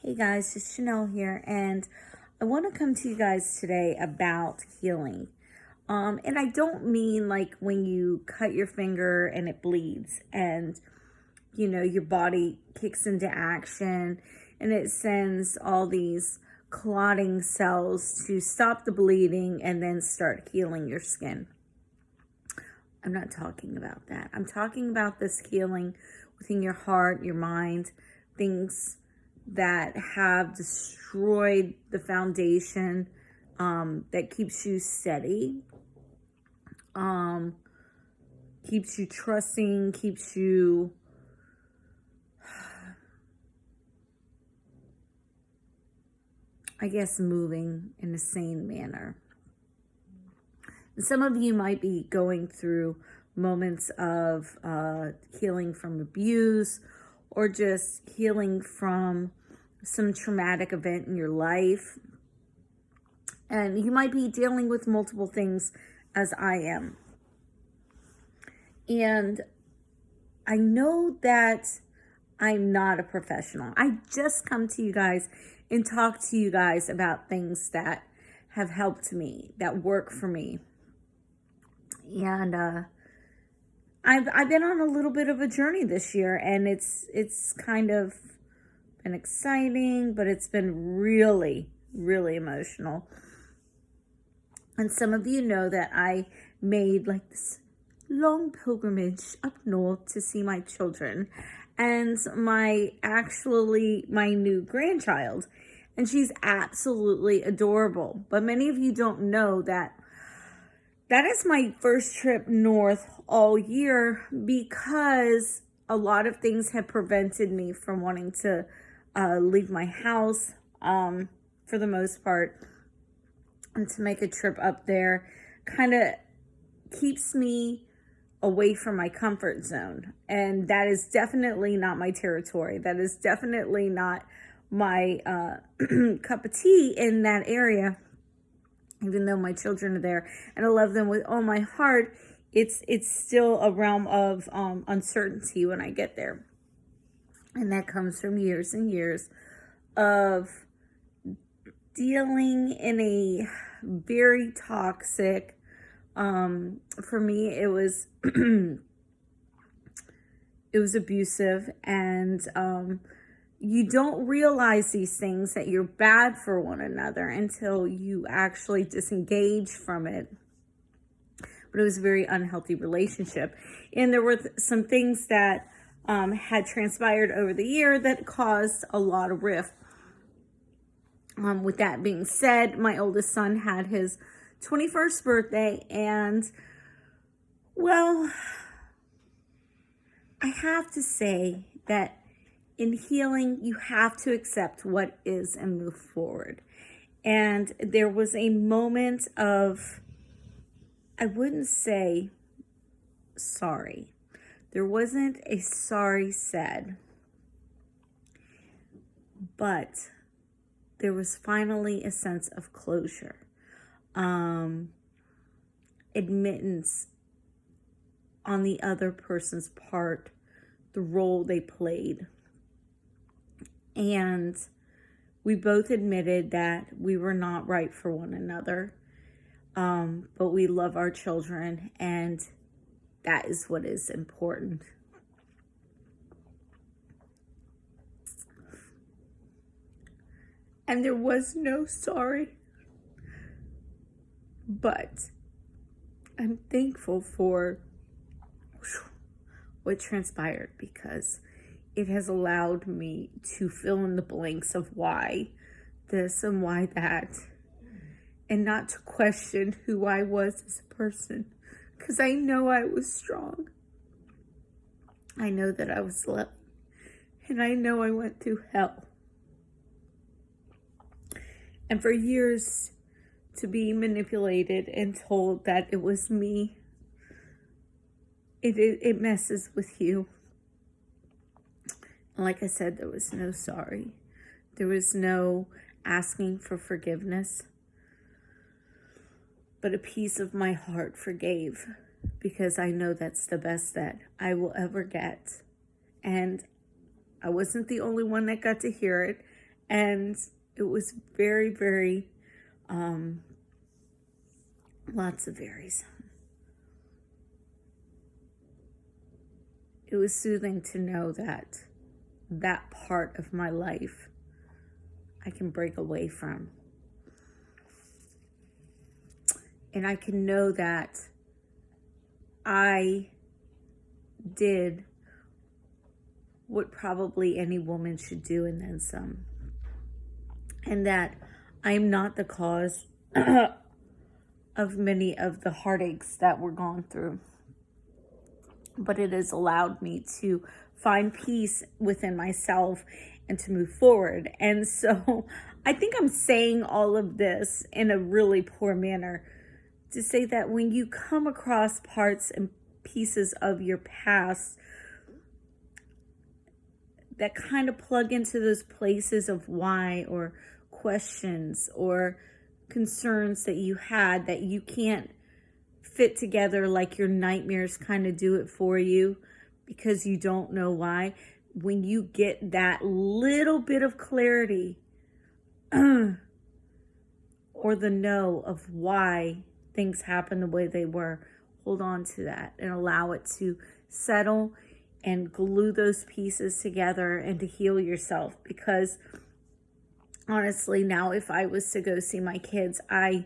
Hey guys, it's Jennel here, and I want to come to you guys today about healing. And I don't mean like when you cut your finger and it bleeds and your body kicks into action and it sends all these clotting cells to stop the bleeding and then start healing your skin. I'm not talking about that. I'm talking about this healing within your heart, your mind, things that have destroyed the foundation that keeps you steady, keeps you trusting, keeps you moving in a sane manner. And some of you might be going through moments of healing from abuse or just healing from some traumatic event in your life. And you might be dealing with multiple things as I am. And I know that I'm not a professional. I just come to you guys and talk to you guys about things that have helped me, that work for me. And I've been on a little bit of a journey this year, and it's kind of been exciting, but it's been really, really emotional. And some of you know that I made like this long pilgrimage up north to see my children and my new grandchild. And she's absolutely adorable. But many of you don't know that is my first trip north all year because a lot of things have prevented me from wanting to leave my house for the most part. And to make a trip up there kind of keeps me away from my comfort zone. And that is definitely not my territory. That is definitely not my cup of tea in that area. Even though my children are there and I love them with all my heart, it's still a realm of uncertainty when I get there. And that comes from years and years of dealing in a very toxic, for me, it was, it was abusive, and you don't realize these things that you're bad for one another until you actually disengage from it. But it was a very unhealthy relationship. And there were some things that had transpired over the year that caused a lot of rift. With that being said, my oldest son had his 21st birthday, and well, I have to say that in healing, you have to accept what is and move forward. And there was a moment of, I wouldn't say sorry. There wasn't a sorry said, but there was finally a sense of closure. Admittance on the other person's part, the role they played. And we both admitted that we were not right for one another. But we love our children, and that is what is important. And there was no sorry. But I'm thankful for what transpired, because it has allowed me to fill in the blanks of why this and why that, and not to question who I was as a person, because I know I was strong. I know that I was loved, and I know I went through hell. And for years to be manipulated and told that it was me, it messes with you. Like I said, there was no sorry. There was no asking for forgiveness. But a piece of my heart forgave, because I know that's the best that I will ever get. And I wasn't the only one that got to hear it. And it was very, very, lots of varies. It was soothing to know that that part of my life I can break away from. And I can know that I did what probably any woman should do and then some. And that I'm not the cause of many of the heartaches that we're going through. But it has allowed me to find peace within myself and to move forward. And so I think I'm saying all of this in a really poor manner to say that when you come across parts and pieces of your past that kind of plug into those places of why, or questions or concerns that you had that you can't fit together, like your nightmares kind of do it for you because you don't know why. When you get that little bit of clarity or the know of why things happen the way they were, hold on to that and allow it to settle and glue those pieces together and to heal yourself. Because honestly, now if I was to go see my kids, I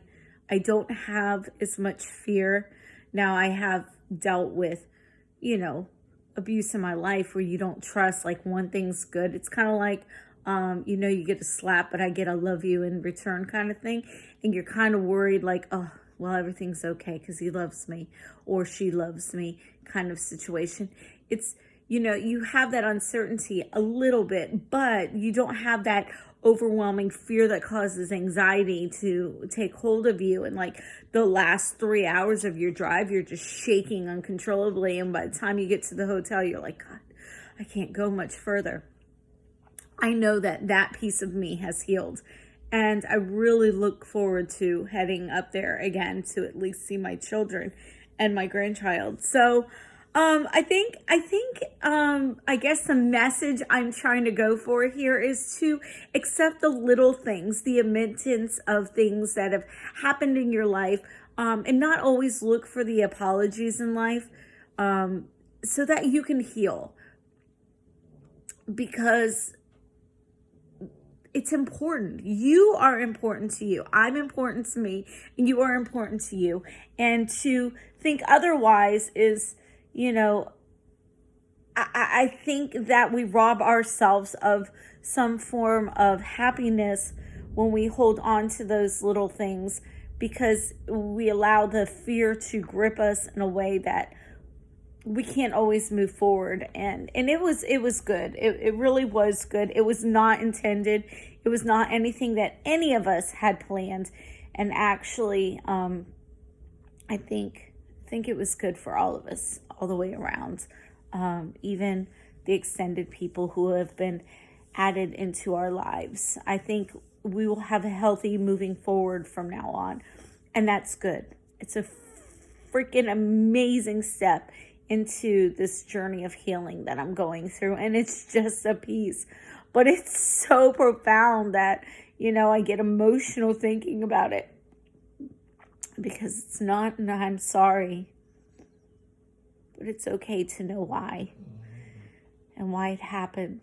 don't have as much fear. Now I have dealt with, abuse in my life where you don't trust, like one thing's good. It's kind of like, you get a slap, but I get a love you in return kind of thing. And you're kind of worried like, oh, well, everything's okay because he loves me or she loves me kind of situation. It's, you have that uncertainty a little bit, but you don't have that overwhelming fear that causes anxiety to take hold of you. And like the last 3 hours of your drive, you're just shaking uncontrollably. And by the time you get to the hotel, you're like, God, I can't go much further. I know that piece of me has healed. And I really look forward to heading up there again to at least see my children and my grandchild. So I guess the message I'm trying to go for here is to accept the little things, the admittance of things that have happened in your life, and not always look for the apologies in life, so that you can heal. Because it's important. You are important to you. I'm important to me, and you are important to you. And to think otherwise is, I think that we rob ourselves of some form of happiness when we hold on to those little things, because we allow the fear to grip us in a way that we can't always move forward. And it was good. It really was good. It was not intended. It was not anything that any of us had planned. And actually, I think it was good for all of us, all the way around. Even the extended people who have been added into our lives. I think we will have a healthy moving forward from now on. And that's good. It's a freaking amazing step into this journey of healing that I'm going through. And it's just a piece. But it's so profound that, I get emotional thinking about it. Because it's not, and I'm sorry. But it's okay to know why. And why it happened.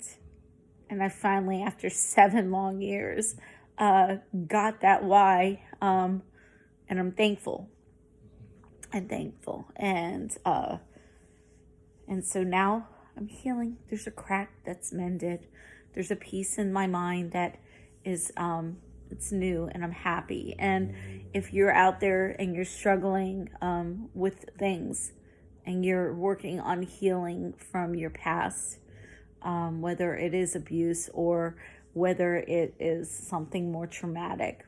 And I finally, after 7 long years, got that why. And I'm thankful. And so now I'm healing. There's a crack that's mended. There's a piece in my mind that is, it's new, and I'm happy. And if you're out there and you're struggling with things and you're working on healing from your past, whether it is abuse or whether it is something more traumatic,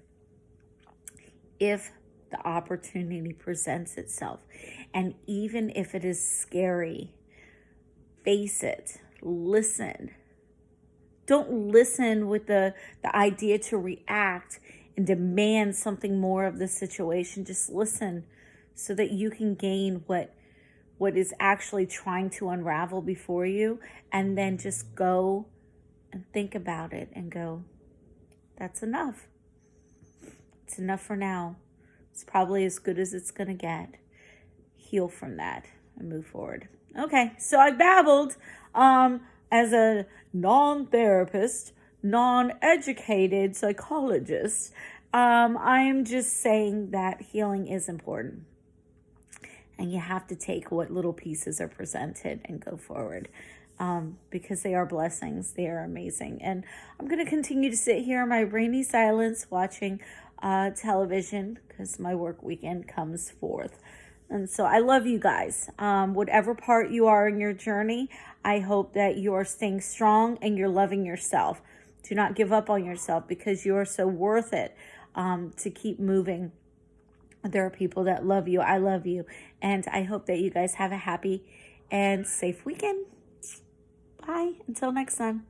if the opportunity presents itself, and even if it is scary, face it, listen. Don't listen with the idea to react and demand something more of the situation. Just listen so that you can gain what is actually trying to unravel before you, and then just go and think about it and go, that's enough. It's enough for now. It's probably as good as it's going to get. Heal from that and move forward. Okay, so I babbled as a non-therapist, non-educated psychologist. I'm just saying that healing is important. And you have to take what little pieces are presented and go forward, because they are blessings. They are amazing. And I'm going to continue to sit here in my rainy silence watching television because my work weekend comes forth. And so I love you guys. Whatever part you are in your journey, I hope that you are staying strong and you're loving yourself. Do not give up on yourself because you are so worth it to keep moving. There are people that love you. I love you. And I hope that you guys have a happy and safe weekend. Bye. Until next time.